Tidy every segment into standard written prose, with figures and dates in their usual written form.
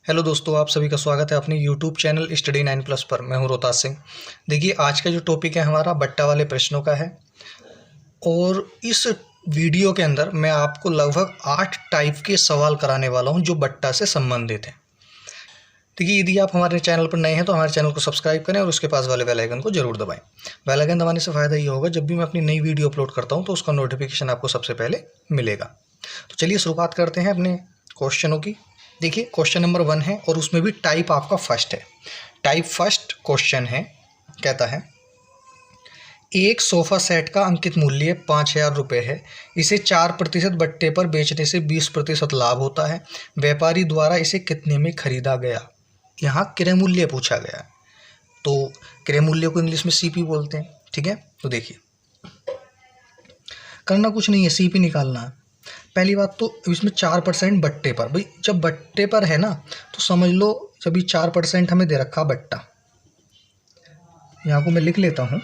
Hello दोस्तों, आप सभी का स्वागत है अपने यूट्यूब चैनल स्टडी 9+ पर। मैं हूं रोहतास सिंह। देखिए, आज का जो टॉपिक है हमारा बट्टा वाले प्रश्नों का है और इस वीडियो के अंदर मैं आपको लगभग 8 टाइप के सवाल कराने वाला हूं जो बट्टा से संबंधित हैं। देखिए, यदि आप हमारे चैनल पर नए हैं तो हमारे चैनल को सब्सक्राइब करें और उसके पास वाले बेल आइकन को जरूर दबाएं। बेल आइकन दबाने से फ़ायदा ये होगा, जब भी मैं अपनी नई वीडियो अपलोड करता हूँ तो उसका नोटिफिकेशन आपको सबसे पहले मिलेगा। तो चलिए शुरुआत करते हैं अपने क्वेश्चनों की। देखिए, क्वेश्चन नंबर 1 है और उसमें भी टाइप आपका फर्स्ट है। टाइप फर्स्ट क्वेश्चन है, कहता है एक सोफ़ा सेट का अंकित मूल्य 5,000 रुपये है। इसे 4% बट्टे पर बेचने से 20% लाभ होता है। व्यापारी द्वारा इसे कितने में खरीदा गया? यहाँ क्रय मूल्य पूछा गया है, तो क्रय मूल्य को इंग्लिश में सीपी बोलते हैं। ठीक है, तो देखिए, करना कुछ नहीं है, सीपी निकालना है। पहली बात तो इसमें 4% बट्टे पर, भाई जब बट्टे पर है ना तो समझ लो, जब ये 4% हमें दे रखा बट्टा, यहाँ को मैं लिख लेता हूँ,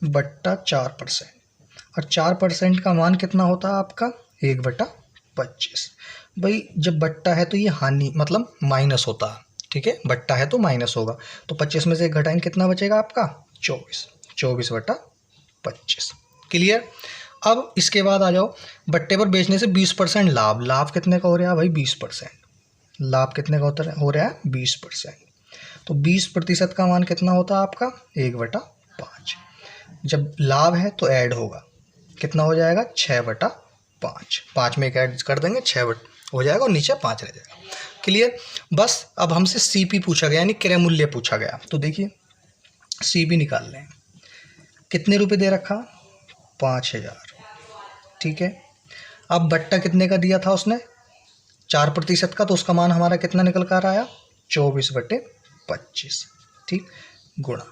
बट्टा 4%। और 4% का मान कितना होता है आपका? 1/25। भाई जब बट्टा है तो ये हानि मतलब माइनस होता है। ठीक है, बट्टा है तो माइनस होगा, तो 25 में से 1 घटाएंगे, कितना बचेगा आपका? 24। 24/25। क्लियर। अब इसके बाद आ जाओ, बट्टे पर बेचने से 20% लाभ। लाभ कितने का हो रहा है भाई? 20%। लाभ कितने का हो रहा है? 20%। तो 20% का मान कितना होता है आपका? 1/5। जब लाभ है तो ऐड होगा, कितना हो जाएगा? 6/5। 5 में एक ऐड कर देंगे, 6 हो जाएगा और नीचे 5 रह जाएगा। क्लियर। बस अब हमसे सीपी पूछा गया, यानी क्रय मूल्य पूछा गया। तो देखिए, सीपी निकाल लें। कितने रुपए दे रखा? 5,000। ठीक है, अब बट्टा कितने का दिया था उसने? 4% का, तो उसका मान हमारा कितना निकल कर आया? 24/25। ठीक, गुणा।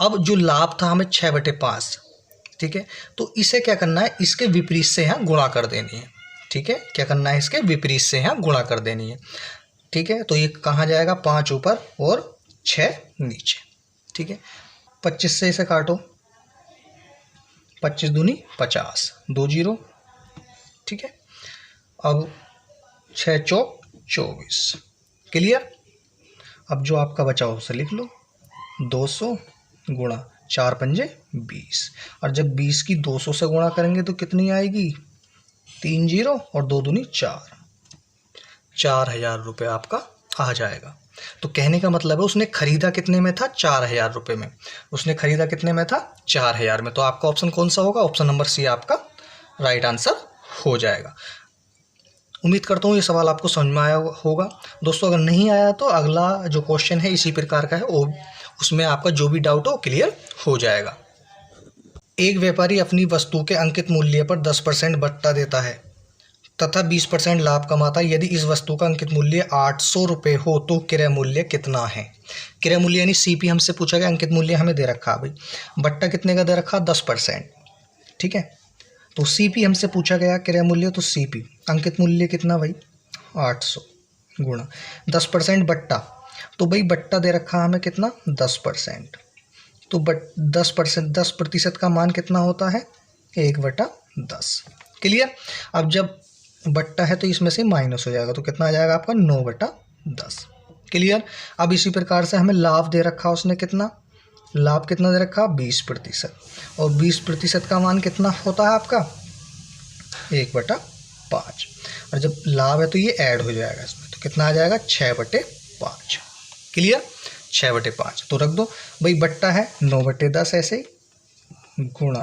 अब जो लाभ था हमें 6/5। ठीक है, तो इसे क्या करना है? इसके विपरीत से यहाँ गुणा कर देनी है। ठीक है, क्या करना है? इसके विपरीत से यहाँ गुणा कर देनी है। ठीक है, तो ये कहाँ जाएगा? 5 ऊपर और 6 नीचे। ठीक है, 25 से इसे काटो, 25 दूनी 50, 2 0। ठीक है, अब 6 चौक 24। क्लियर। अब जो आपका बचा उसे लिख लो, 200 गुणा 4 पंजे 20। और जब 20 की 200 से गुणा करेंगे तो कितनी आएगी? 3 0 और 2 दूनी 4। 4,000 रुपये आपका आ जाएगा। तो कहने का मतलब है उसने खरीदा कितने में था? 4,000 रुपये में। उसने खरीदा कितने में था? 4,000 में। तो आपका ऑप्शन कौन सा होगा? ऑप्शन नंबर सी आपका राइट आंसर हो जाएगा। उम्मीद करता हूँ ये सवाल आपको समझ में आया होगा। दोस्तों, अगर नहीं आया तो अगला जो क्वेश्चन है इसी प्रकार का है, वो उसमें आपका जो भी डाउट हो क्लियर हो जाएगा। एक व्यापारी अपनी वस्तु के अंकित मूल्य पर 10% बट्टा देता है तथा 20% लाभ कमाता है। यदि इस वस्तु का अंकित मूल्य 800 रुपये हो तो क्रय मूल्य कितना है? क्रय मूल्य यानी सीपी हमसे पूछा गया, अंकित मूल्य हमें दे रखा है। भाई बट्टा कितने का दे रखा? 10%। ठीक है, तो सीपी हमसे पूछा गया क्रय मूल्य, तो सीपी अंकित मूल्य कितना भाई? 800 गुणा 10% बट्टा, तो भाई बट्टा दे रखा हमें कितना? 10%। तो 10% का मान कितना होता है? 1/10। क्लियर। अब जब बट्टा है तो इसमें से माइनस हो जाएगा, तो कितना आ जाएगा आपका? 9/10। क्लियर। अब इसी प्रकार से हमें लाभ दे रखा उसने, कितना लाभ कितना दे रखा? 20%। और 20% का मान कितना होता है आपका? 1/5। और जब लाभ है तो ये ऐड हो जाएगा इसमें, तो कितना आ जाएगा? 6/5। क्लियर, 6/5। तो रख दो भाई, बट्टा है 9/10 ऐसे ही गुणा।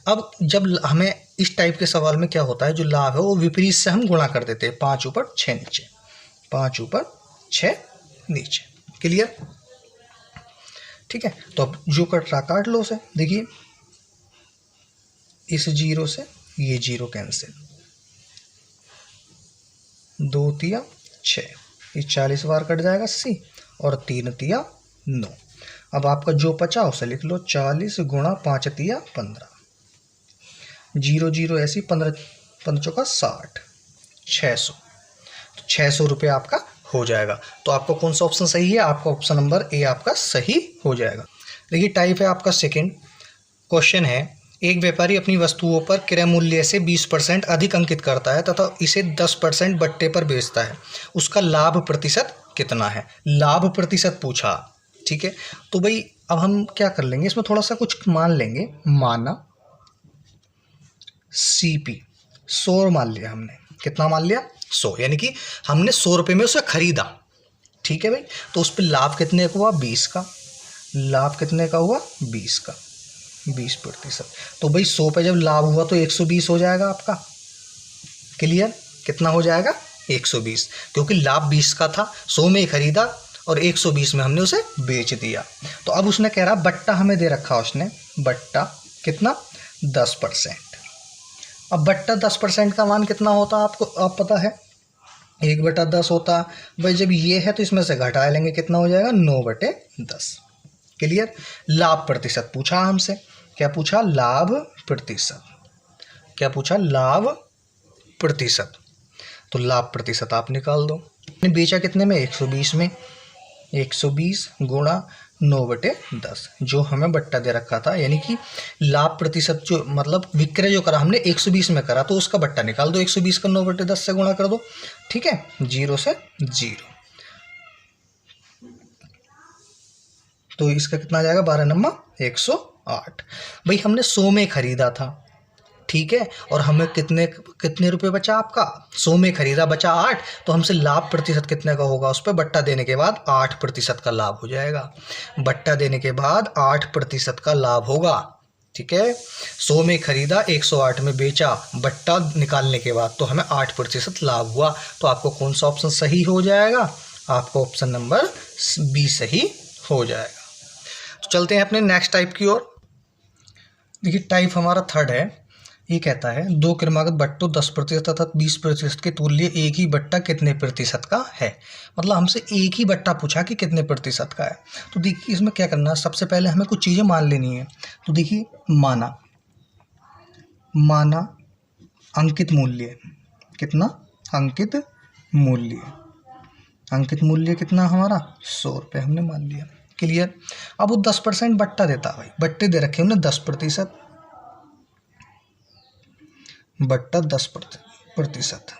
अब जब हमें इस टाइप के सवाल में क्या होता है, जो लाभ है वो विपरीत से हम गुणा कर देते हैं, 5 ऊपर 6 नीचे, 5 ऊपर 6 नीचे। क्लियर। ठीक है, तो अब जो कट रहा काट लो उसे। देखिए, इस 0 से ये 0 कैंसिल, 2 तिया 6, ये 40 बार कट जाएगा 80 और 3 तिया 9। अब आपका जो बचा उसे लिख लो, 40 गुणा 5 तिया 15, 0 0 ऐसी 15 5 का 60, 600। तो 600 रुपये आपका हो जाएगा। तो आपका कौन सा ऑप्शन सही है? आपका ऑप्शन नंबर ए आपका सही हो जाएगा। देखिए, टाइप है आपका सेकंड। क्वेश्चन है एक व्यापारी अपनी वस्तुओं पर क्रय मूल्य से 20% अधिक अंकित करता है तथा इसे 10% बट्टे पर बेचता है, उसका लाभ प्रतिशत कितना है? लाभ प्रतिशत पूछा, ठीक है। तो भाई अब हम क्या कर लेंगे, इसमें थोड़ा सा कुछ मान लेंगे। माना CP 100 मान लिया हमने। कितना मान लिया? 100, यानी कि हमने 100 रुपये में उसे खरीदा, ठीक है भाई। तो उस पर लाभ कितने का हुआ? 20 का। लाभ कितने का हुआ? 20 का, 20%। तो भाई 100 पे जब लाभ हुआ तो 120 हो जाएगा आपका। क्लियर? कितना हो जाएगा? 120, क्योंकि लाभ 20 का था, 100 में ही खरीदा और 120 में हमने उसे बेच दिया। तो अब उसने कह रहा बट्टा हमें दे रखा उसने, बट्टा कितना? 10%। अब बट्टा 10% का मान कितना होता है आपको आप पता है? 1/10 होता। भाई जब ये है तो इसमें से घटा लेंगे, कितना हो जाएगा? 9/10। क्लियर? लाभ प्रतिशत पूछा हमसे। क्या पूछा? लाभ प्रतिशत। क्या पूछा? लाभ प्रतिशत। तो लाभ प्रतिशत आप निकाल दो। बेचा कितने में? 120 में। 120 गुणा 9/10 जो हमें बट्टा दे रखा था, यानी कि लाभ प्रतिशत जो मतलब विक्रय जो करा हमने 120 में करा, तो उसका बट्टा निकाल दो। 120 का 9/10 से गुणा कर दो, ठीक है। 0 से 0, तो इसका कितना आ जाएगा? 12 नंबर 108। भाई हमने 100 में खरीदा था, ठीक है, और हमें कितने रुपए बचा आपका? 100 में खरीदा, बचा 8, तो हमसे लाभ प्रतिशत कितने का होगा? उस पर बट्टा देने के बाद 8% का लाभ हो जाएगा। बट्टा देने के बाद 8% का लाभ होगा, ठीक है। 100 में खरीदा, 108 में बेचा, बट्टा निकालने के बाद तो हमें 8% लाभ हुआ। तो आपको कौन सा ऑप्शन सही हो जाएगा? आपको ऑप्शन नंबर बी सही हो जाएगा। तो चलते हैं अपने नेक्स्ट टाइप की ओर। देखिए टाइप हमारा थर्ड है। ये कहता है 2 क्रमागत बट्टों 10% तथा 20% के तुल्य एक ही बट्टा कितने प्रतिशत का है? मतलब हमसे एक ही बट्टा पूछा कि कितने प्रतिशत का है। तो देखिए इसमें क्या करना है, सबसे पहले हमें कुछ चीज़ें मान लेनी है। तो देखिए माना अंकित मूल्य कितना? अंकित मूल्य कितना हमारा? 100 रुपये हमने मान लिया। क्लियर? अब वो 10% बट्टा देता है भाई, बट्टे दे रखे हमने 10%, बट्टा 10%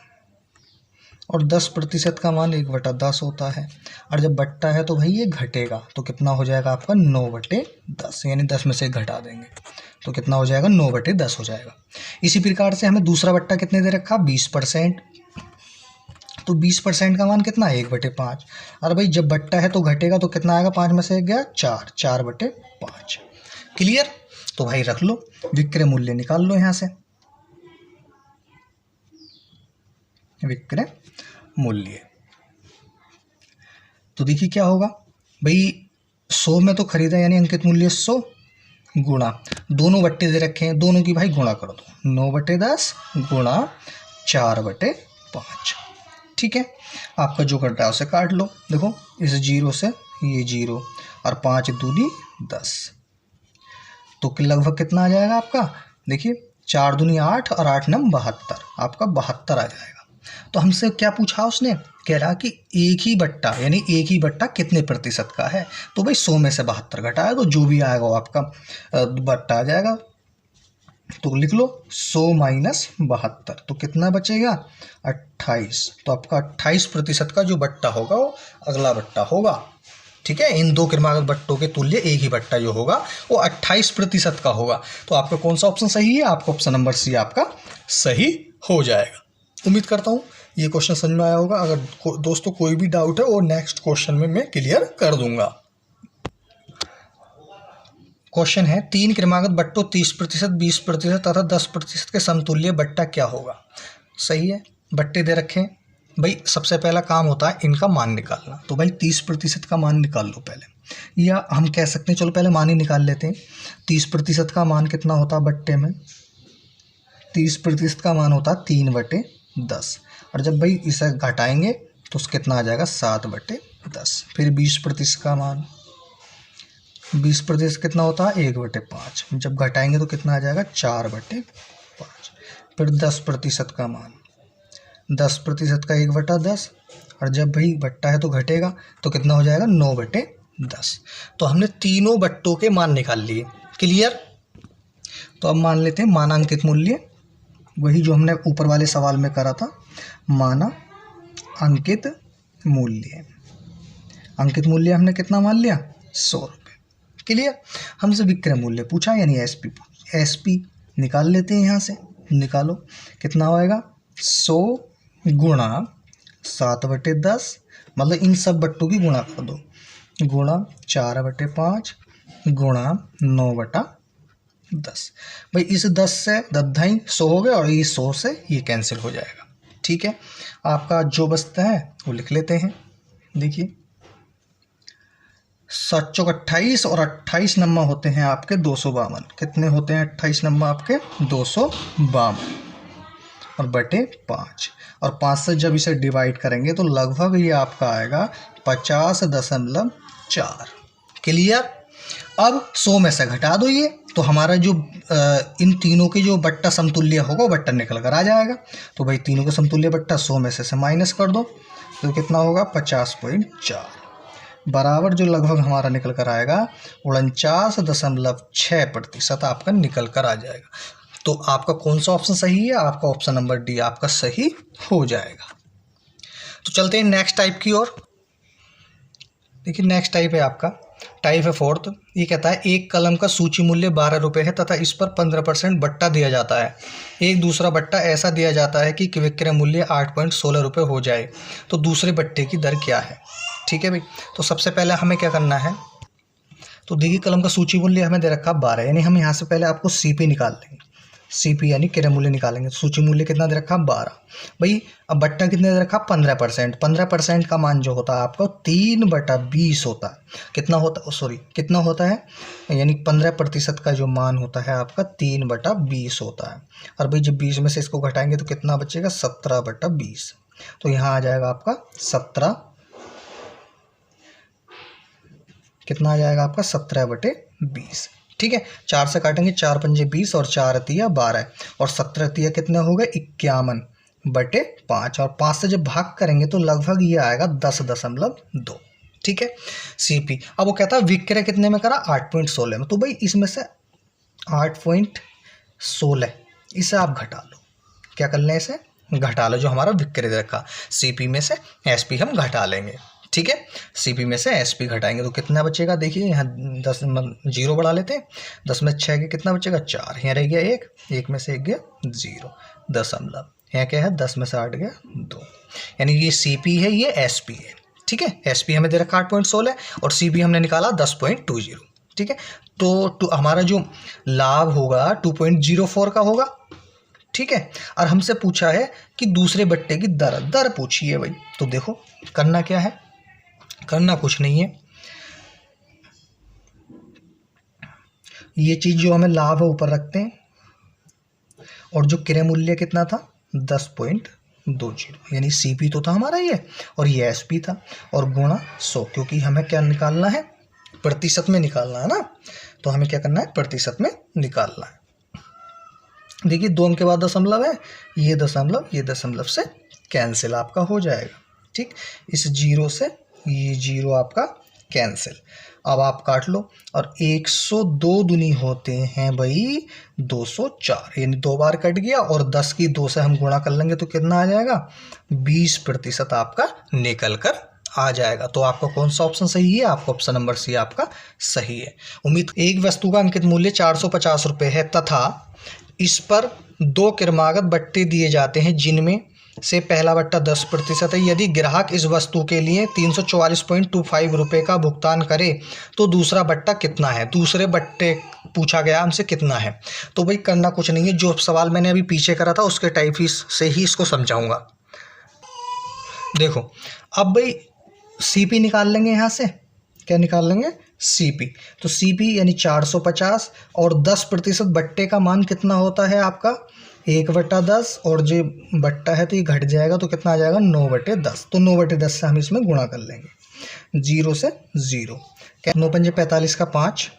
और 10% का मान 1/10 होता है। और जब बट्टा है तो भाई ये घटेगा, तो कितना हो जाएगा आपका? 9/10, यानी 10 में से घटा देंगे तो कितना हो जाएगा? 9/10 हो जाएगा। इसी प्रकार से हमें दूसरा बट्टा कितने दे रखा? 20%। तो 20% का मान कितना? 1/5। अरे भाई जब बट्टा है तो घटेगा, तो कितना आएगा? 5 में से 1 गया 4, 4/5। क्लियर? तो भाई रख लो, विक्रय मूल्य निकाल लो यहाँ से। विक्रय मूल्य, तो देखिए क्या होगा भाई, 100 में तो खरीदा यानी अंकित मूल्य 100 गुणा, दोनों बट्टे दे रखे हैं, दोनों की भाई गुणा कर दो, 9/10 गुणा 4/5। ठीक है, आपका जो कट रहा है उसे काट लो। देखो इस 0 से ये 0 और 5 दूनी 10, तो लगभग कितना आ जाएगा आपका? देखिए 4 दूनी 8 और 8 नम 72, आपका 72 आ जाएगा। तो हमसे क्या पूछा उसने? कह रहा कि एक ही बट्टा यानी एक ही बट्टा कितने प्रतिशत का है। तो भाई 100 में से 72 घटाया तो जो भी आएगा वो आपका बट्टा आ जाएगा। तो लिख लो 100 माइनस 72, तो कितना बचेगा? 28। तो आपका 28% का जो बट्टा होगा वो अगला बट्टा होगा। ठीक है, इन दो क्रमागत बट्टों के तुल्य एक ही बट्टा जो होगा वो 28% का होगा। तो आपका कौन सा ऑप्शन सही है? आपका ऑप्शन नंबर सी आपका सही हो जाएगा। उम्मीद करता हूँ ये क्वेश्चन समझ में आया होगा। अगर दोस्तों कोई भी डाउट है वो नेक्स्ट क्वेश्चन में मैं क्लियर कर दूंगा। क्वेश्चन है 3 क्रमागत बट्टों 30%, 20% तथा 10% के समतुल्य बट्टा क्या होगा? सही है, बट्टे दे रखे हैं भाई। सबसे पहला काम होता है इनका मान निकालना। तो भाई 30% का मान निकाल लो पहले, या हम कह सकते हैं चलो पहले मान ही निकाल लेते हैं। 30% का मान कितना होता है बट्टे में? 30% का मान होता है 3/10, और जब भाई इसे घटाएंगे तो कितना आ जाएगा? 7/10। फिर 20% का मान, 20% कितना होता है? 1/5, जब घटाएंगे तो कितना आ जाएगा? 4/5। फिर 10% का मान, 10% का 1/10, और जब भाई बट्टा है तो घटेगा तो कितना हो जाएगा? 9/10। तो हमने तीनों बट्टों के मान निकाल लिए। क्लियर? तो अब मान लेते हैं माना अंकित मूल्य, वही जो हमने ऊपर वाले सवाल में करा था, माना अंकित मूल्य। अंकित मूल्य हमने कितना मान लिया, 100 रुपये। क्लियर। हमसे विक्रय मूल्य पूछा यानी एसपी, एसपी निकाल लेते हैं यहाँ से। निकालो, कितना होएगा 100 गुणा 7/10, मतलब इन सब बट्टों की गुणा कर दो, गुणा 4/5 गुणा 9/10। भाई इस 10 से 10 100 हो गया और ये 100 से ये कैंसिल हो जाएगा। ठीक है, आपका जो बचता है वो लिख लेते हैं। देखिए 7 चौक 28 और 28 नंबर होते हैं आपके 252। कितने होते हैं 28 नंबर आपके 252 और बटे 5, और 5 से जब इसे डिवाइड करेंगे तो लगभग ये आपका आएगा 50.4। क्लियर। अब 100 में से घटा दो ये, तो हमारा जो इन तीनों के जो बट्टा समतुल्य होगा बट्टा निकल कर आ जाएगा। तो भाई तीनों का समतुल्य बट्टा 100 में से माइनस कर दो तो कितना होगा 50.4 बराबर जो लगभग हमारा निकल कर आएगा 49.6% आपका निकल कर आ जाएगा। तो आपका कौन सा ऑप्शन सही है, आपका ऑप्शन नंबर डी आपका सही हो जाएगा। तो चलते हैं नेक्स्ट टाइप की ओर। देखिए नेक्स्ट टाइप है आपका, टाइप है 4th। ये कहता है एक कलम का सूची मूल्य 12 रुपये है तथा इस पर 15% बट्टा दिया जाता है। एक दूसरा बट्टा ऐसा दिया जाता है कि विक्रय मूल्य 8.16 रुपये हो जाए, तो दूसरे बट्टे की दर क्या है। ठीक है भाई, तो सबसे पहले हमें क्या करना है, तो देखिए कलम का सूची मूल्य हमें दे रखा 12, यानी हम यहाँ से पहले आपको सीपी निकाल लेंगे। सीपी यानी क्रय मूल्य निकालेंगे। तो सूची मूल्य कितना दे रखा 12। भाई अब बट्टा कितने दे रखा 15%। 15% का मान जो होता है आपका 3/20 होता है। कितना होता, सॉरी कितना होता है, यानी 15% का जो मान होता है आपका 3/20 होता है। और भाई जब 20 में से इसको घटाएंगे तो कितना बचेगा 17/20। तो यहाँ आ जाएगा आपका 17, कितना आ जाएगा आपका 17/20। ठीक है, 4 से काटेंगे, 4 पंजे 20 और 4 तिया 12 और 17 तिया कितने हो गए 51/5, और 5 से जब भाग करेंगे तो लगभग ये आएगा 10.2। ठीक है, सीपी। अब वो कहता है विक्रय कितने में करा 8.16 में, तो भाई इसमें से 8.16 इसे आप घटा लो। क्या कर लें, इसे घटा लो, जो हमारा विक्रय दे रखा सीपी में से एसपी हम घटा लेंगे। ठीक है, सीपी में से एसपी घटाएंगे तो कितना बचेगा, देखिए यहाँ 10 जीरो बढ़ा लेते हैं, 10 में 6 के कितना बचेगा 4, यहाँ रह गया 1, 1 में से 1 गया 0 दशमलव, यहाँ क्या है 10 में से 8 गया 2, यानी ये सीपी है ये एसपी है। ठीक है, एसपी हमें दे रखा 8.16 और सीपी हमने निकाला 10.20। ठीक है, तो हमारा जो लाभ होगा 2.04 का होगा। ठीक है, और हमसे पूछा है कि दूसरे बट्टे की दर पूछी है भाई। तो देखो करना क्या है, करना कुछ नहीं है, ये चीज जो हमें लाभ है ऊपर रखते हैं, और जो क्रय मूल्य कितना था 10.20, यानी सीपी तो था हमारा ये और ये एसपी था, और गुणा 100, क्योंकि हमें क्या निकालना है प्रतिशत में निकालना है ना, तो हमें क्या करना है प्रतिशत में निकालना है। देखिए 2 अंक के बाद दशमलव है, ये दशमलव से कैंसिल आपका हो जाएगा। ठीक, इस जीरो से ये जीरो आपका कैंसिल। अब आप काट लो, और 102 दुनी होते हैं भाई 204, यानी 2 बार कट गया, और 10 की 2 से हम गुणा कर लेंगे तो कितना आ जाएगा 20% आपका निकल कर आ जाएगा। तो आपका कौन सा ऑप्शन सही है, आपका ऑप्शन नंबर सी आपका सही है। उम्मीद। एक वस्तु का अंकित मूल्य 450 रुपये है तथा इस पर 2 क्रमागत बट्टे दिए जाते हैं जिनमें से पहला बट्टा 10% है। यदि ग्राहक इस वस्तु के लिए 344.25 रुपये का भुगतान करे तो दूसरा बट्टा कितना है। दूसरे बट्टे पूछा गया हमसे कितना है। तो भाई करना कुछ नहीं है, जो सवाल मैंने अभी पीछे करा था उसके टाइप ही से ही इसको समझाऊंगा। देखो अब भाई सीपी निकाल लेंगे, यहाँ से क्या निकाल लेंगे सीपी। तो सीपी यानी 450 और 10% बट्टे का मान कितना होता है आपका 1/10, और जो बट्टा है तो ये घट जाएगा तो कितना आ जाएगा 9/10। तो 9/10 से हम इसमें गुणा कर लेंगे, 0 से 0, 9 पंजे 45 का 5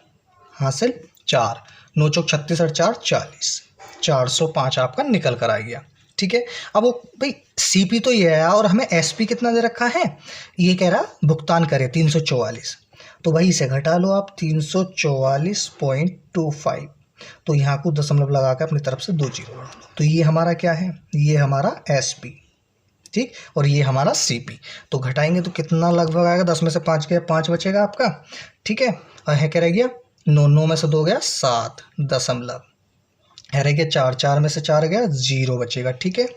हासिल 4, 9 चौक 36 और 4 40, 405 आपका निकल कर आ गया। ठीक है, अब वो भाई सीपी तो ये है और हमें एसपी कितना दे रखा है, ये कह रहा भुगतान करे 344, तो भाई इसे घटा लो आप 344.25, तो यहाँ को दशमलव लगा के अपनी तरफ से 2 जीरो बढ़ा लो। तो ये हमारा क्या है, ये हमारा SP, ठीक, और ये हमारा CP। तो घटाएंगे तो कितना लगभग आएगा, 10 में से 5 गया 5 बचेगा आपका, ठीक है। और है क्या रह गया 9, 9 में से 2 गया 7 दशमलव, है रह गया 4, 4 में से 4 गया 0 बचेगा, ठीक है।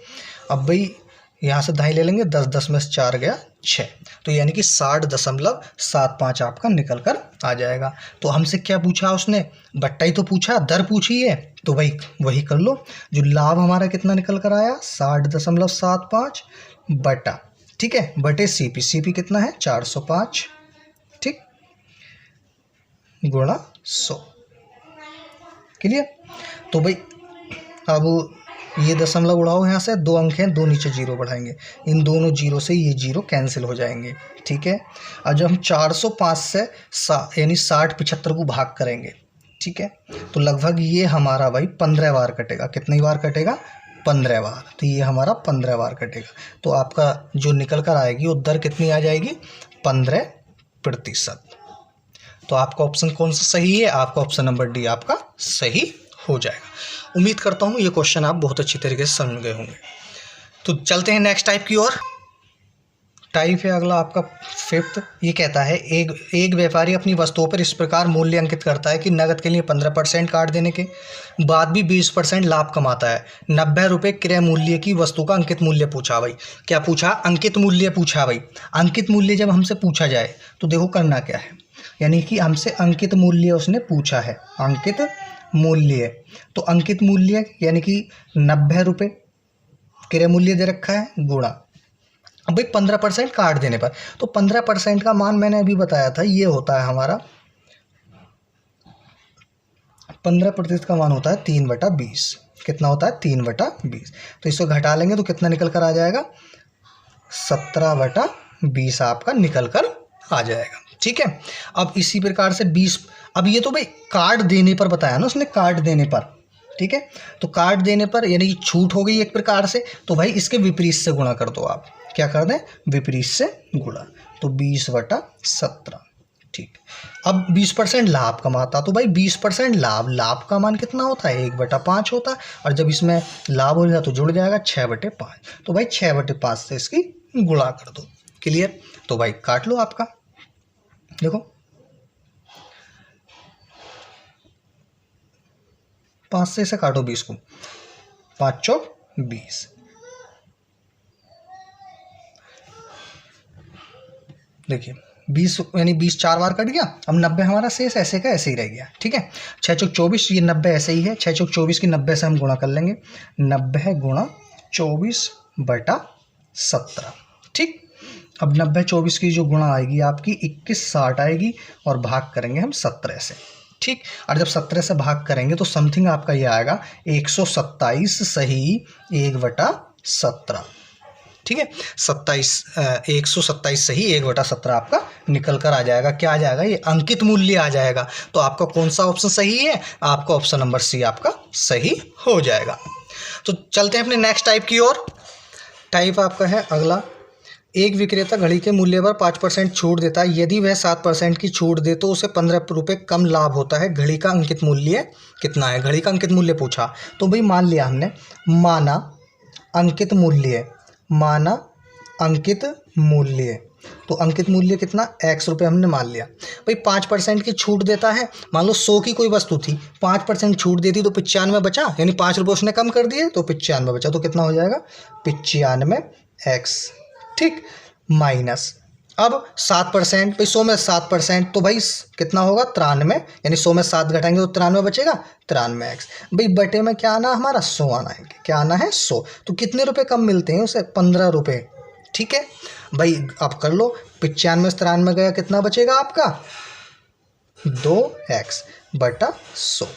अब भाई यहाँ से दाएं ले लेंगे, 10, 10 में से 4 गया 6, तो यानी कि 60.75 आपका निकल कर आ जाएगा। तो हमसे क्या पूछा उसने, बट्टा ही तो पूछा, दर पूछी है, तो भाई वही कर लो। जो लाभ हमारा कितना निकल कर आया 60.75 बटा, ठीक है, बटे CP, CP कितना है 405, ठीक, गुणा 100, क्लियर। तो भाई अब ये दशमलव उड़ाओ यहाँ से, 2 अंक हैं, 2 नीचे जीरो बढ़ाएंगे, इन दोनों जीरो से ये जीरो कैंसिल हो जाएंगे, ठीक है। और जब हम 405 से यानी 60-75 को भाग करेंगे, ठीक है, तो लगभग ये हमारा भाई 15 बार कटेगा। कितनी बार कटेगा, 15 बार। तो ये हमारा 15 बार कटेगा। तो आपका जो निकल कर आएगी वो दर कितनी आ जाएगी, 15%। तो आपका ऑप्शन कौन सा सही है, आपका ऑप्शन नंबर डी आपका सही हो जाएगा। उम्मीद करता हूँ ये क्वेश्चन आप बहुत अच्छी तरीके से समझ गए होंगे। तो चलते हैं नेक्स्ट टाइप की ओर। टाइप है अगला आपका 5th। ये कहता है एक व्यापारी अपनी वस्तुओं पर इस प्रकार मूल्य अंकित करता है कि नकद के लिए 15% काट देने के बाद भी 20% लाभ कमाता है। 90 रुपये क्रय मूल्य की वस्तु का अंकित मूल्य पूछा। भाई क्या पूछा, अंकित मूल्य पूछा। भाई अंकित मूल्य जब हमसे पूछा जाए तो देखो करना क्या है, यानी कि हमसे अंकित मूल्य उसने पूछा है, अंकित मूल्य। तो अंकित मूल्य यानी कि 90 रुपये क्रय मूल्य दे रखा है, गुणा अब भाई 15% काट देने पर, तो 15% का मान मैंने अभी बताया था, ये होता है हमारा 15% का मान होता है 3/20। कितना होता है 3/20। तो इसको घटा लेंगे तो कितना निकल कर आ जाएगा, 17/20 आपका निकल कर आ जाएगा, ठीक है। अब इसी प्रकार से 20, अब ये तो भाई काट देने पर बताया ना उसने, काट देने पर, ठीक है। तो काट देने पर यानी कि छूट हो गई एक प्रकार से, तो भाई इसके विपरीत से गुणा कर दो। आप क्या कर दें, विपरीत से गुणा, तो 20/17, ठीक। अब 20% लाभ कमाता, तो भाई 20% लाभ का मान कितना होता है, 1/5 होता है। और जब इसमें लाभ हो जाए तो जुड़ जाएगा 6/5। तो भाई 6/5 से इसकी गुणा कर दो, क्लियर। तो भाई काट लो आपका, देखो 5 से इसे काटो 20 को, 5 चौक 20, देखिए 20 यानी 20 4 बार कट गया। अब 90 हमारा शेष ऐसे का ऐसे ही रह गया, ठीक है। 6 चौक 24, ये 90 ऐसे ही है, 6 चौक 24 की 90 से हम गुणा कर लेंगे, 90 गुणा 24/17, ठीक। अब 90 24 की जो गुणा आएगी आपकी 2160 आएगी, और भाग करेंगे हम 17 से, ठीक। और जब 17 से भाग करेंगे तो समथिंग आपका ये आएगा 127 सही 1/17, ठीक है। 127 सही 1/17 आपका निकल कर आ जाएगा। क्या आ जाएगा, ये अंकित मूल्य आ जाएगा। तो आपका कौन सा ऑप्शन सही है, आपका ऑप्शन नंबर सी आपका सही हो जाएगा। तो चलते हैं अपने नेक्स्ट टाइप की ओर। टाइप आपका है अगला, एक विक्रेता घड़ी के मूल्य पर 5% छूट देता है। यदि वह 7% की छूट दे तो उसे 15 रुपये कम लाभ होता है। घड़ी का अंकित मूल्य कितना है, घड़ी का अंकित मूल्य पूछा। तो भाई मान लिया हमने, माना अंकित मूल्य, माना अंकित मूल्य, तो अंकित मूल्य कितना, X रुपये हमने मान लिया। भाई 5% की छूट देता है, मान लो 100 की कोई वस्तु थी, 5% छूट देती तो 95 बचा, यानी 5 रुपये उसने कम कर दिए तो 95 बचा। तो कितना हो जाएगा 95X, ठीक, माइनस अब 7%, भाई 100 में 7%, तो भाई कितना होगा 93, यानी 100 में 7 घटाएंगे तो 93 बचेगा, 93X। भाई बटे में क्या आना हमारा 100 आना है, क्या आना है 100। तो कितने रुपए कम मिलते हैं उसे, 15 रुपये, ठीक है। भाई आप कर लो, 95 से 93 गया, कितना बचेगा आपका 2X बटा 100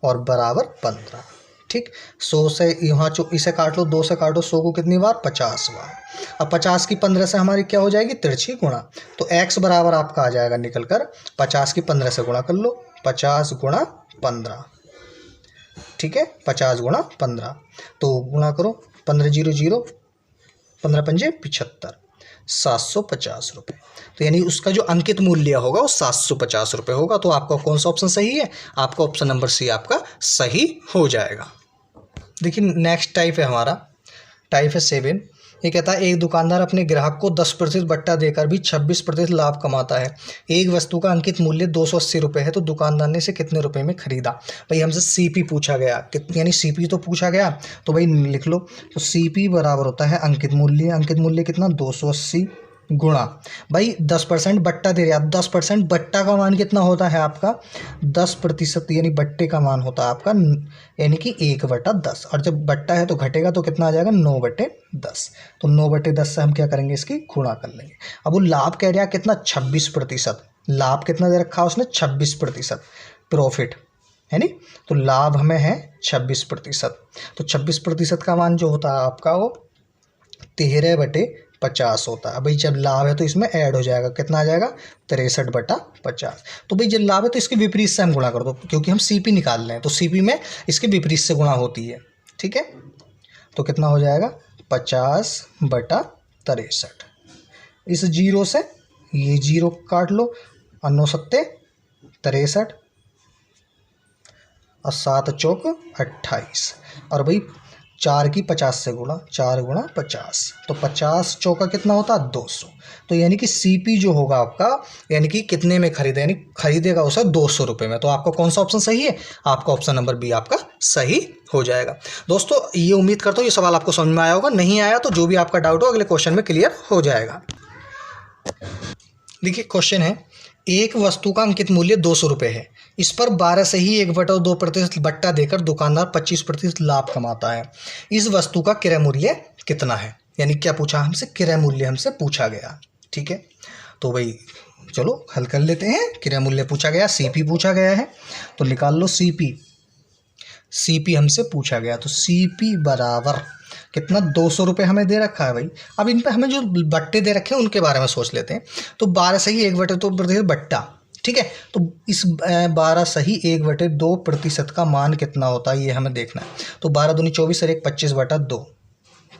और बराबर 15, ठीक। 100 से यहाँ इसे काट लो, 2 से काटो 100 को कितनी बार, 50 बार। अब 50 की 15 से हमारी क्या हो जाएगी, तिरछी गुणा। तो X बराबर आपका आ जाएगा निकल कर, 50 की 15 से गुणा कर लो, 50 गुणा 15, ठीक है, 50 गुणा 15। तो गुणा करो, 15 0 0, 15 पंजे 75, 750 रुपये। तो यानी उसका जो अंकित मूल्य होगा वो 750 रुपये होगा। तो आपका कौन सा ऑप्शन सही है? आपका ऑप्शन नंबर सी आपका सही हो जाएगा। देखिए नेक्स्ट टाइप है हमारा, टाइप है 7। ये कहता है एक दुकानदार अपने ग्राहक को 10% बट्टा देकर भी 26% लाभ कमाता है। एक वस्तु का अंकित मूल्य 280 रुपये है, तो दुकानदार ने इसे कितने रुपए में खरीदा? भाई हमसे सीपी पूछा गया, यानी सीपी तो पूछा गया, तो भाई लिख लो। तो सीपी बराबर होता है अंकित मूल्य। अंकित मूल्य कितना? 280 गुणा भाई 10% बट्टा दे रहा है। 10% बट्टा का मान कितना होता है आपका? 10%, यानी बट्टे का मान होता है आपका यानी कि 1/10। और जब बट्टा है तो घटेगा तो कितना आ जाएगा? 9/10। तो 9/10 से हम क्या करेंगे? इसकी गुणा कर लेंगे। अब वो लाभ कह रहा है कितना? 26%। लाभ कितना दे रखा है उसने? 26% प्रॉफिट है नी। तो लाभ हमें है 26%। तो 26% का मान जो होता है आपका वो 13/50 होता है। भाई जब लाभ है तो इसमें ऐड हो जाएगा, कितना आ जाएगा? 63/50। तो भाई जब लाभ है तो इसके विपरीत से हम गुणा कर दो, क्योंकि हम सीपी निकाल रहे हैं, तो सीपी में इसके विपरीत से गुणा होती है। ठीक है, तो कितना हो जाएगा? 50/63। इस जीरो से ये जीरो काट लो, 9 सत्ते 63 और 7 चौक 28। और भाई 4 की 50 से गुणा, 4 गुणा 50, तो 50 चौका कितना होता है? 200। तो यानी कि सीपी जो होगा आपका, यानी कि कितने में खरीदे, यानी खरीदेगा उसे 200 रुपये में। तो आपका कौन सा ऑप्शन सही है? आपका ऑप्शन नंबर बी आपका सही हो जाएगा। दोस्तों ये उम्मीद करता हूँ ये सवाल आपको समझ में आया होगा। नहीं आया तो जो भी आपका डाउट हो अगले क्वेश्चन में क्लियर हो जाएगा। देखिए क्वेश्चन है, एक वस्तु का अंकित मूल्य 200 रुपये है। इस पर 12 से ही 1/2% बट्टा देकर दुकानदार 25% लाभ कमाता है। इस वस्तु का क्रय मूल्य कितना है? यानी क्या पूछा हमसे? क्रय मूल्य हमसे पूछा गया। ठीक है, तो भाई चलो हल कर लेते हैं। क्रय मूल्य पूछा गया, सीपी पूछा गया है, तो निकाल लो सीपी। सीपी हमसे पूछा गया, तो सीपी बराबर कितना? 200 रुपये हमें दे रखा है भाई। अब इन पे हमें जो बट्टे दे रखे हैं उनके बारे में सोच लेते हैं। तो 12 से ही 1/2% बट्टा, ठीक है। तो इस 12 सही 1/2% का मान कितना होता है ये हमें देखना है। तो 12 दूनी 24 और 1 25/2,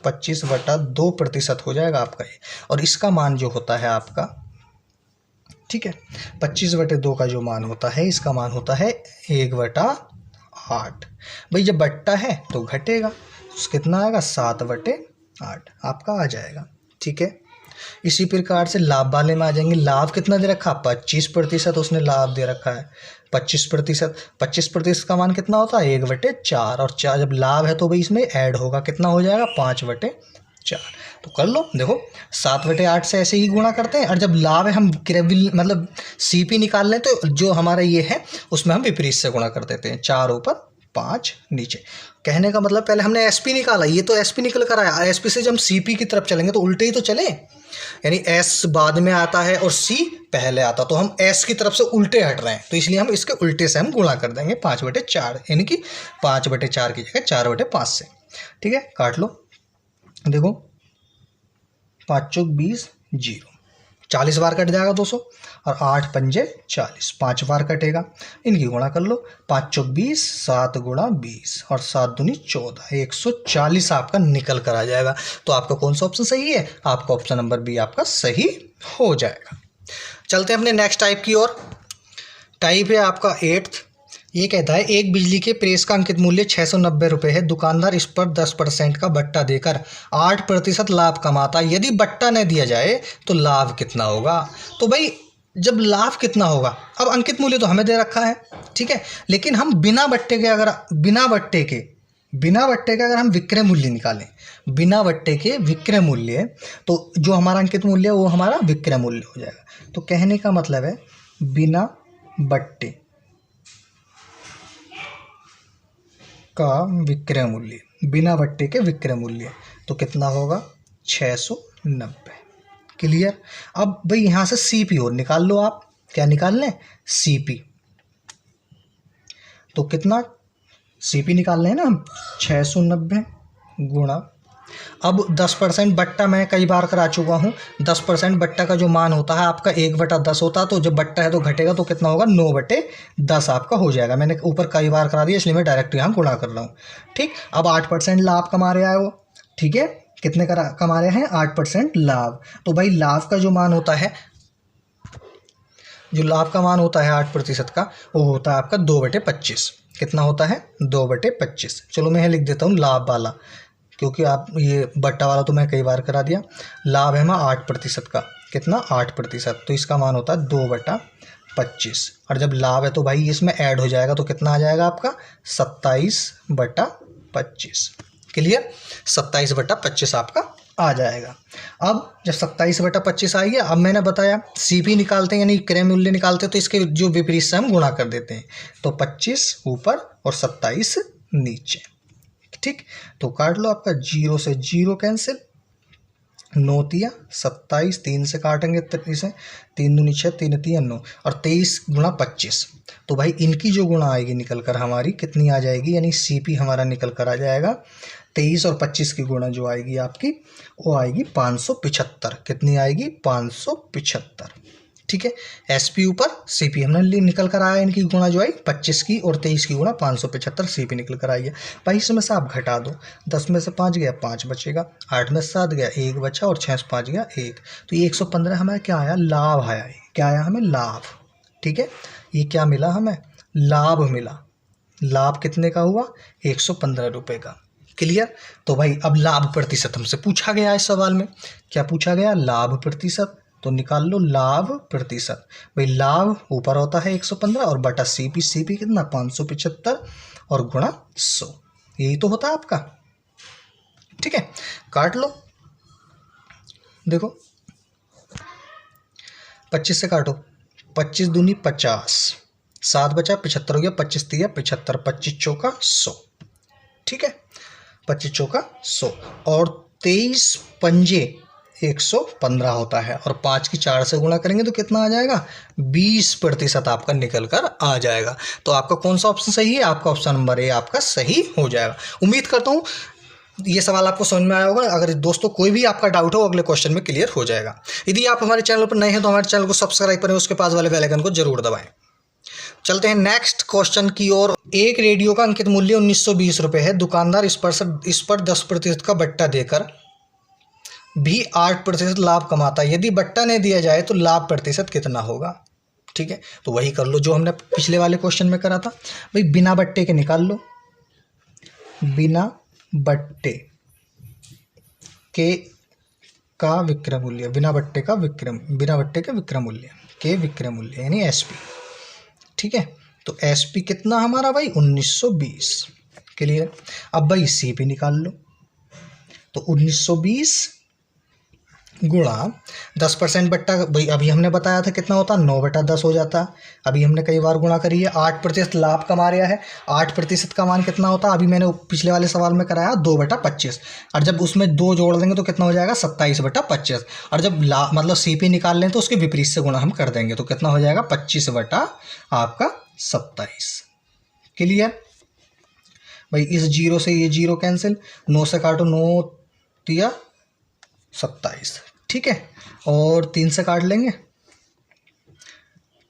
25/2% हो जाएगा आपका ये। और इसका मान जो होता है आपका, ठीक है, 25/2 का जो मान होता है, इसका मान होता है 1/8। भाई जब बट्टा है तो घटेगा, तो कितना आएगा? 7/8 आपका आ जाएगा। ठीक है, इसी प्रकार से लाभ वाले में आ जाएंगे। लाभ कितना दे रखा? 25% उसने लाभ दे रखा है। 25% का मान कितना होता है? 1/4। और 4 जब लाभ है तो भाई इसमें ऐड होगा, कितना हो जाएगा? 5/4। तो कर लो, देखो 7/8 से ऐसे ही गुणा करते हैं। और जब लाभ है हम मतलब सीपी निकाल लें तो जो हमारा ये है उसमें हम विपरीत से गुणा कर देते हैं। 4 ऊपर 5 नीचे। कहने का मतलब पहले हमने एसपी निकाला, ये तो एसपी निकल कर आया। एसपी से जब हम सीपी की तरफ चलेंगे तो उल्टे ही तो चले, यानी एस बाद में आता है और सी पहले आता, तो हम एस की तरफ से उल्टे हट रहे हैं, तो इसलिए हम इसके उल्टे से हम गुणा कर देंगे 5/4, यानी कि 5/4 की जगह 4/5 से। ठीक है, काट लो, देखो 5 चौक 20, 0, 40 बार कट जाएगा 200, और 8 पंजे 40, 5 बार कटेगा। इनकी गुणा कर लो, 5 चौक 20, 7 गुणा 20 और 7 दूनी 14, 140 आपका निकल कर आ जाएगा। तो आपका कौन सा ऑप्शन सही है? आपका ऑप्शन नंबर बी आपका सही हो जाएगा। चलते हैं अपने नेक्स्ट टाइप की ओर। टाइप है आपका 8th। ये कहता है एक बिजली के प्रेस का अंकित मूल्य 690 रुपये है। दुकानदार इस पर 10% का बट्टा देकर 8% लाभ कमाता है। यदि बट्टा न दिया जाए तो लाभ कितना होगा? तो भाई जब लाभ कितना होगा, अब अंकित मूल्य तो हमें दे रखा है, ठीक है, लेकिन हम बिना बट्टे के अगर हम विक्रय मूल्य निकालें, बिना बट्टे के विक्रय मूल्य, तो जो हमारा अंकित मूल्य है वो हमारा विक्रय मूल्य हो जाएगा। तो कहने का मतलब है बिना बट्टे का विक्रय मूल्य, बिना बट्टे के विक्रय मूल्य, तो कितना होगा? 690। क्लियर। अब भाई यहाँ से सीपी और निकाल लो आप। क्या निकाल लें? सीपी। तो कितना सीपी निकाल लें ना हम? 690 गुणा, अब 10% बट्टा मैं कई बार करा चुका हूँ। 10% बट्टा का जो मान होता है आपका 1/10 होता है, तो जब बट्टा है तो घटेगा, तो कितना होगा? 9/10 आपका हो जाएगा। मैंने ऊपर कई बार करा दिया इसलिए मैं डायरेक्ट यहाँ गुणा कर रहा हूँ। ठीक, अब 8% लाभ कमा रहा है वो, ठीक है, कितने का कमा रहे हैं, 8% लाभ। तो भाई लाभ का जो मान होता है, जो लाभ का मान होता है 8% का, वो होता है आपका 2/25। कितना होता है, 2/25। चलो मैं लिख देता हूँ लाभ वाला, क्योंकि आप ये बट्टा वाला तो मैं कई बार करा दिया। लाभ है हमारा 8% का, कितना, 8%, तो इसका मान होता है 2/25। और जब लाभ है तो भाई इसमें ऐड हो जाएगा, तो कितना आ जाएगा आपका, 27/25। क्लियर, 27/25 आपका आ जाएगा। अब जब 27/25 आ गया, अब मैंने बताया सीपी निकालते हैं यानी क्रय मूल्य निकालते हैं, तो इसके जो विपरीत से हम गुणा कर देते हैं। तो 25 ऊपर और 27 नीचे। ठीक, तो काट लो, आपका 0 से 0 कैंसिल, 9 तिया 27, 3 से काटेंगे इसे, 3 दूनी 6, 3 तिया 9, और 23 गुणा 25। तो भाई इनकी जो गुणा आएगी निकल कर हमारी कितनी आ जाएगी, यानी सीपी हमारा निकल कर आ जाएगा 23 और 25 की गुणा जो आएगी आपकी, वो आएगी 575। कितनी आएगी, 575। ठीक है, एसपी ऊपर सीपी हमने निकल कर आया, इनकी गुणा जो आई 25 की और 23 की गुणा 575, सीपी निकल कर आई है। भाई इसमें से आप घटा दो, 10 में से 5 गया 5 बचेगा, 8 में से 7 गया 1 बचा, और 6 से 5 गया 1। तो ये 115 हमें क्या आया, लाभ आया। क्या आया हमें, लाभ। ठीक है, ये क्या मिला हमें, लाभ मिला। लाभ कितने का हुआ, 115 रुपये का। क्लियर। तो भाई अब लाभ प्रतिशत हमसे पूछा गया है सवाल में, क्या पूछा गया, लाभ प्रतिशत। तो निकाल लो लाभ प्रतिशत। भाई लाभ ऊपर होता है 115 और बटा सीपी, सीपी कितना 575 और गुणा 100, यही तो होता है आपका। ठीक है, काट लो, देखो 25 से काटो, 25 दूनी 50, 7 बचा 75 हो गया, 25 तिया 75, 25 चौका 100। ठीक है, 25 चौका 100 और 23 पंजे 115 होता है, और 5 की 4 से गुणा करेंगे तो कितना आ जाएगा, 20% आपका निकल कर आ जाएगा। तो आपका कौन सा ऑप्शन सही है, आपका ऑप्शन नंबर ए आपका सही हो जाएगा। उम्मीद करता हूँ ये सवाल आपको समझ में आया होगा। अगर दोस्तों कोई भी आपका डाउट हो अगले क्वेश्चन में क्लियर हो जाएगा। यदि आप हमारे चैनल पर नए हैं तो हमारे चैनल को सब्सक्राइब करें, उसके पास वाले बेल आइकन को जरूर दबाएं। चलते हैं नेक्स्ट क्वेश्चन की ओर। एक रेडियो का अंकित मूल्य 1920 रुपये है। दुकानदार इस पर 10% का बट्टा देकर भी 8% लाभ कमाता है। यदि बट्टा नहीं दिया जाए तो लाभ प्रतिशत कितना होगा। ठीक है, तो वही कर लो जो हमने पिछले वाले क्वेश्चन में करा था। भाई बिना बट्टे के निकाल लो, बिना बट्टे के का विक्रय मूल्य, बिना बट्टे के विक्रय मूल्य के विक्रय मूल्य यानी एसपी। ठीक है, तो एसपी कितना हमारा भाई 1920। क्लियर। अब भाई सीपी निकाल लो, तो 1920 गुणा 10% बट्टा, भाई अभी हमने बताया था कितना होता, 9/10 हो जाता। अभी हमने कई बार गुणा करी है। 8% लाभ कमा रहा है, 8% का मान कितना होता, अभी मैंने पिछले वाले सवाल में कराया 2/25, और जब उसमें 2 जोड़ देंगे तो कितना हो जाएगा 27/25, और जब लाभ मतलब सीपी निकाल लें तो उसके विपरीत से गुणा हम कर देंगे तो कितना हो जाएगा 25/27। क्लियर। भाई इस 0 से ये 0 कैंसिल, 9 से काटो, 9 तिया 27। ठीक है, और 3 से काट लेंगे,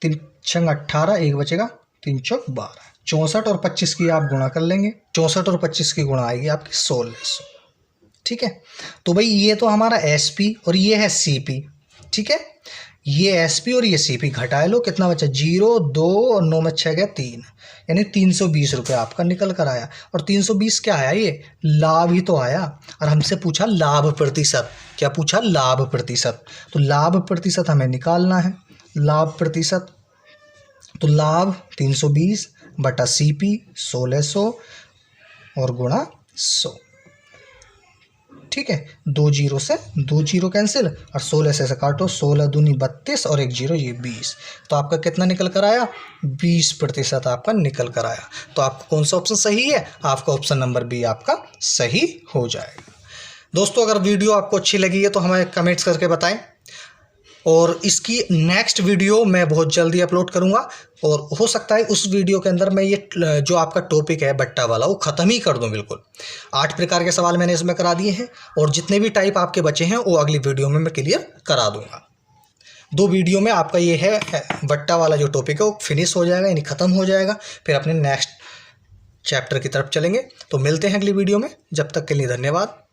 3 छंग 18, 1 बचेगा, 3 चौक 12, 64 और 25 की आप गुणा कर लेंगे, 64 और 25 की गुणा आएगी आपकी 1600। ठीक है, तो भाई ये तो हमारा एसपी और ये है सीपी। ठीक है, ये एसपी और ये सीपी घटाए लो, कितना बचा 0, 2 और 9 में 6 गया 3, यानी 320 रुपये आपका निकल कर आया। और 320 क्या आया, ये लाभ ही तो आया, और हमसे पूछा लाभ प्रतिशत। क्या पूछा, लाभ प्रतिशत। तो लाभ प्रतिशत हमें निकालना है, लाभ प्रतिशत। तो लाभ 320 बटा सीपी 1600 और गुणा 100। ठीक है, 2 0 से 2 0 कैंसिल, और 16 से काटो, 16 दूनी 32 और 1 0 ये 20। तो आपका कितना निकल कर आया, 20% आपका निकल कर आया। तो आपका कौन सा ऑप्शन सही है, आपका ऑप्शन नंबर बी आपका सही हो जाएगा। दोस्तों अगर वीडियो आपको अच्छी लगी है तो हमें कमेंट्स करके बताएं, और इसकी नेक्स्ट वीडियो मैं बहुत जल्दी अपलोड करूंगा, और हो सकता है उस वीडियो के अंदर मैं ये जो आपका टॉपिक है बट्टा वाला वो ख़त्म ही कर दूं बिल्कुल। 8 प्रकार के सवाल मैंने इसमें करा दिए हैं, और जितने भी टाइप आपके बचे हैं वो अगली वीडियो में मैं क्लियर करा दूंगा। 2 वीडियो में आपका ये है बट्टा वाला जो टॉपिक है वो फिनिश हो जाएगा, यानी ख़त्म हो जाएगा। फिर अपने नेक्स्ट चैप्टर की तरफ चलेंगे। तो मिलते हैं अगली वीडियो में, जब तक के लिए धन्यवाद।